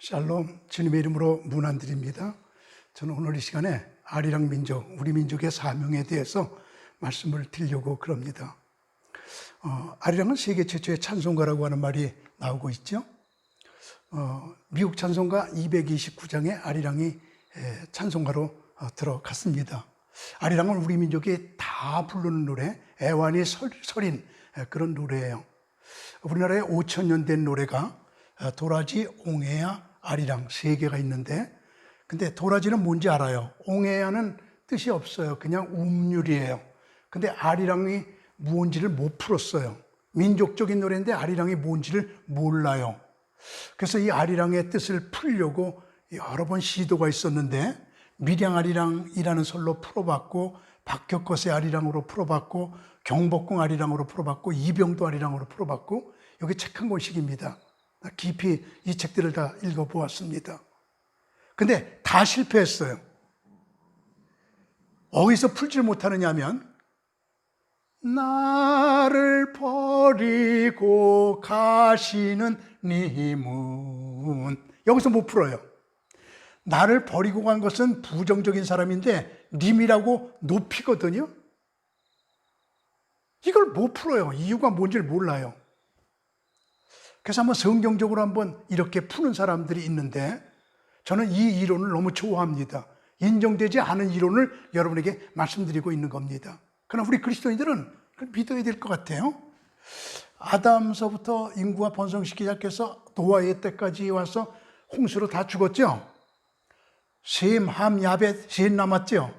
샬롬, 주님의 이름으로 문안드립니다. 저는 오늘 이 시간에 아리랑 민족, 우리 민족의 사명에 대해서 말씀을 드리려고 그럽니다. 아리랑은 세계 최초의 찬송가라고 하는 말이 나오고 있죠. 미국 찬송가 229장에 아리랑이 찬송가로 들어갔습니다. 아리랑은 우리 민족이 다 부르는 노래, 애완이 서린 그런 노래예요. 우리나라에 5,000년 된 노래가 도라지, 옹해야, 아리랑 세 개가 있는데, 근데 도라지는 뭔지 알아요. 옹해야는 뜻이 없어요. 그냥 음률이에요. 근데 아리랑이 뭔지를 못 풀었어요. 민족적인 노래인데 아리랑이 뭔지를 몰라요. 그래서 이 아리랑의 뜻을 풀려고 여러 번 시도가 있었는데, 밀양아리랑이라는 설로 풀어봤고, 박혁거세 아리랑으로 풀어봤고, 경복궁 아리랑으로 풀어봤고, 이병도 아리랑으로 풀어봤고, 여기 책 한 권씩입니다. 깊이 이 책들을 다 읽어보았습니다. 근데 다 실패했어요. 어디서 풀지를 못하느냐 하면, 나를 버리고 가시는 님은, 여기서 못 풀어요. 나를 버리고 간 것은 부정적인 사람인데 님이라고 높이거든요. 이걸 못 풀어요. 이유가 뭔지를 몰라요. 그래서 한번 성경적으로 한번 이렇게 푸는 사람들이 있는데, 저는 이 이론을 너무 좋아합니다. 인정되지 않은 이론을 여러분에게 말씀드리고 있는 겁니다. 그러나 우리 그리스도인들은 그걸 믿어야 될 것 같아요. 아담서부터 인구가 번성시키기 시작해서 노아의 때까지 와서 홍수로 다 죽었죠. 셈, 함, 야벳 셋 남았죠.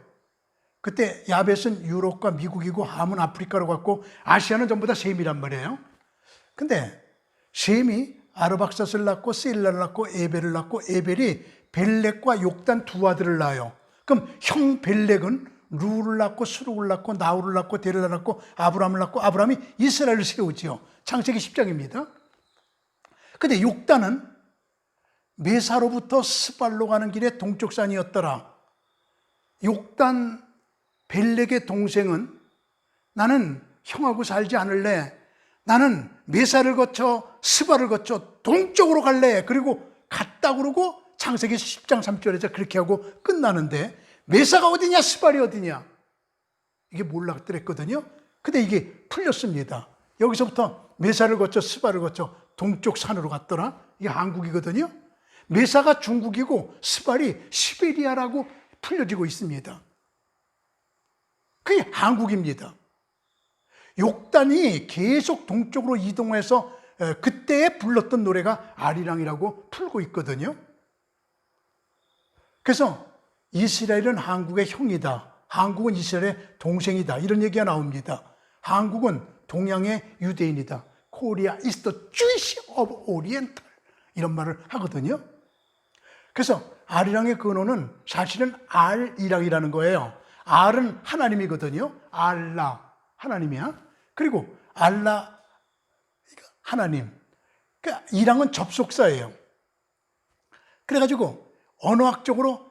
그때 야벳은 유럽과 미국이고 함은 아프리카로 갔고 아시아는 전부 다 셈이란 말이에요. 근데 셈이 아르박삿을 낳고 셀라를 낳고 에벨을 낳고, 에벨이 벨렉과 욕단 두 아들을 낳아요. 그럼 형 벨렉은 루를 낳고 수룩을 낳고 나우를 낳고 데르를 낳고 아브람을 낳고, 아브람이 이스라엘을 세우지요. 창세기 10장입니다. 근데 욕단은 메사로부터 스발로 가는 길에 동쪽 산이었더라. 욕단 벨렉의 동생은, 나는 형하고 살지 않을래, 나는 메사를 거쳐 스발을 거쳐 동쪽으로 갈래, 그리고 갔다 그러고 창세기 10장 3절에서 그렇게 하고 끝나는데, 메사가 어디냐 스발이 어디냐 이게 몰랐더랬거든요. 근데 이게 풀렸습니다. 여기서부터 메사를 거쳐 스발을 거쳐 동쪽 산으로 갔더라. 이게 한국이거든요. 메사가 중국이고 스발이 시베리아라고 풀려지고 있습니다. 그게 한국입니다. 욕단이 계속 동쪽으로 이동해서 그때에 불렀던 노래가 아리랑이라고 풀고 있거든요. 그래서 이스라엘은 한국의 형이다, 한국은 이스라엘의 동생이다, 이런 얘기가 나옵니다. 한국은 동양의 유대인이다. Korea is the Jewish of Oriental, 이런 말을 하거든요. 그래서 아리랑의 근원은 사실은 알이랑이라는 거예요. 알은 하나님이거든요. 알라, 하나님이야. 그리고 알라, 하나님. 그러니까 이랑은 접속사예요. 그래가지고 언어학적으로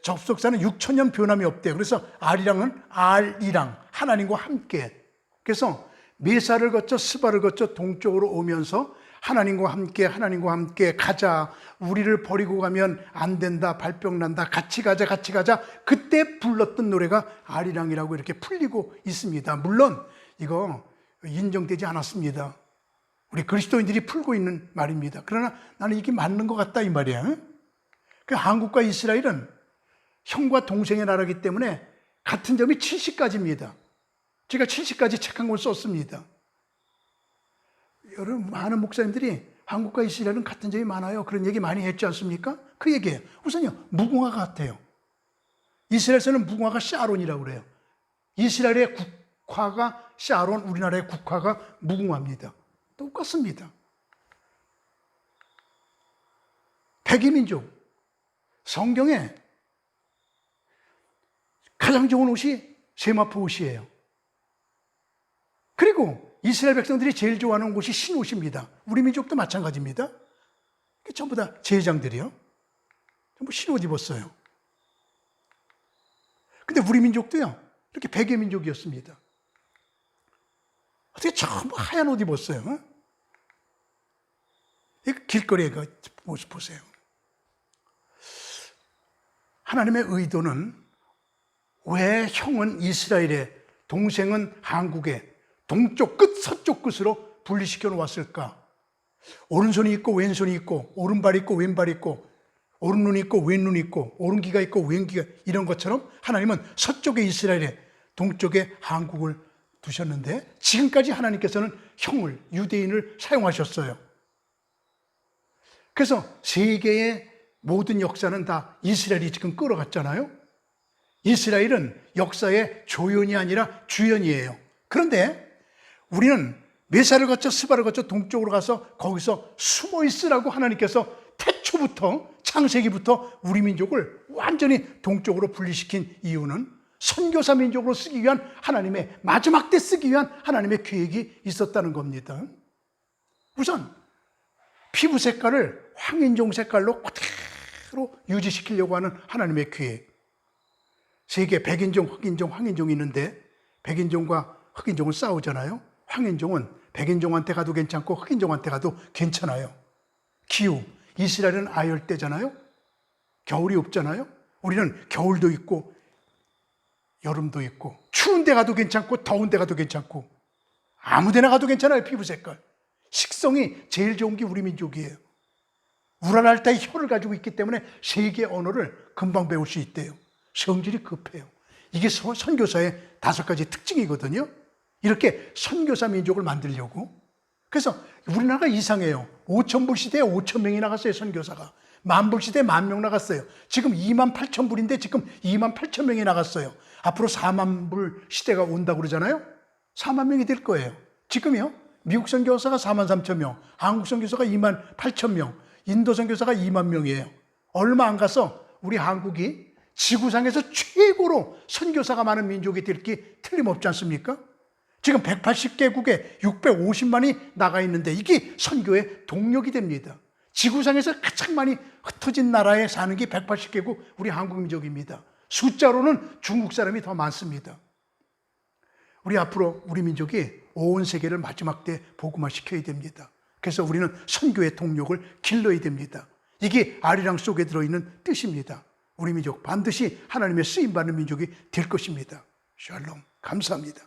접속사는 6,000년 변함이 없대요. 그래서 알이랑은 알이랑, 하나님과 함께. 그래서 메사를 거쳐 스바를 거쳐 동쪽으로 오면서 하나님과 함께 가자, 우리를 버리고 가면 안 된다, 발병난다, 같이 가자. 그때 불렀던 노래가 아리랑이라고 이렇게 풀리고 있습니다. 물론 이거 인정되지 않았습니다. 우리 그리스도인들이 풀고 있는 말입니다. 그러나 나는 이게 맞는 것 같다, 이 말이야. 그 한국과 이스라엘은 형과 동생의 나라이기 때문에 같은 점이 70가지입니다. 제가 70가지 책 한 권 썼습니다. 여러분, 많은 목사님들이 한국과 이스라엘은 같은 점이 많아요, 그런 얘기 많이 했지 않습니까? 그 얘기예요. 우선요, 무궁화 같아요. 이스라엘에서는 무궁화가 샤론이라고 그래요. 이스라엘의 국화가 샤론, 우리나라의 국화가 무궁화입니다. 똑같습니다. 백이민족, 성경에 가장 좋은 옷이 세마포 옷이에요. 그리고 이스라엘 백성들이 제일 좋아하는 옷이 흰옷입니다. 우리 민족도 마찬가지입니다. 전부 다 제사장들이요, 전부 흰옷 입었어요. 근데 우리 민족도요, 이렇게 백의 민족이었습니다. 어떻게 전부 하얀 옷 입었어요? 길거리에 그 모습 보세요. 하나님의 의도는 왜 형은 이스라엘에, 동생은 한국에, 동쪽 끝, 서쪽 끝으로 분리시켜 놓았을까? 오른손이 있고 왼손이 있고, 오른발이 있고 왼발이 있고, 오른눈이 있고 왼눈이 있고, 오른귀가 있고 왼귀가, 이런 것처럼 하나님은 서쪽에 이스라엘에, 동쪽에 한국을 두셨는데, 지금까지 하나님께서는 형을, 유대인을 사용하셨어요. 그래서 세계의 모든 역사는 다 이스라엘이 지금 끌어갔잖아요. 이스라엘은 역사의 조연이 아니라 주연이에요. 그런데 우리는 메사를 거쳐 스바를 거쳐 동쪽으로 가서 거기서 숨어 있으라고 하나님께서 태초부터, 창세기부터 우리 민족을 완전히 동쪽으로 분리시킨 이유는 선교사 민족으로 쓰기 위한 하나님의, 마지막 때 쓰기 위한 하나님의 계획이 있었다는 겁니다. 우선 피부 색깔을 황인종 색깔로 그대로 유지시키려고 하는 하나님의 계획. 세계 백인종, 흑인종, 황인종이 있는데 백인종과 흑인종은 싸우잖아요. 황인종은 백인종한테 가도 괜찮고 흑인종한테 가도 괜찮아요. 기후, 이스라엘은 아열대잖아요. 겨울이 없잖아요. 우리는 겨울도 있고 여름도 있고, 추운 데 가도 괜찮고 더운 데 가도 괜찮고, 아무 데나 가도 괜찮아요. 피부 색깔, 식성이 제일 좋은 게 우리 민족이에요. 우라랄타의 혀를 가지고 있기 때문에 세계 언어를 금방 배울 수 있대요. 성질이 급해요. 이게 선교사의 5가지 특징이거든요. 이렇게 선교사 민족을 만들려고. 그래서 우리나라가 이상해요. 5,000불 시대에 5,000명이 나갔어요. 선교사가. 10,000불 시대에 10,000명 나갔어요. 지금 28,000불인데 지금 28,000명이 나갔어요. 앞으로 40,000불 시대가 온다고 그러잖아요. 40,000명이 될 거예요. 지금요, 미국 선교사가 43,000명, 한국 선교사가 28,000명, 인도 선교사가 20,000명이에요. 얼마 안 가서 우리 한국이 지구상에서 최고로 선교사가 많은 민족이 될 게 틀림없지 않습니까? 지금 180개국에 650만이 나가 있는데 이게 선교의 동력이 됩니다. 지구상에서 가장 많이 흩어진 나라에 사는 게 180개국 우리 한국 민족입니다. 숫자로는 중국 사람이 더 많습니다. 우리 앞으로 우리 민족이 온 세계를 마지막 때 복음화 시켜야 됩니다. 그래서 우리는 선교의 동력을 길러야 됩니다. 이게 아리랑 속에 들어있는 뜻입니다. 우리 민족 반드시 하나님의 쓰임받는 민족이 될 것입니다. 샬롬, 감사합니다.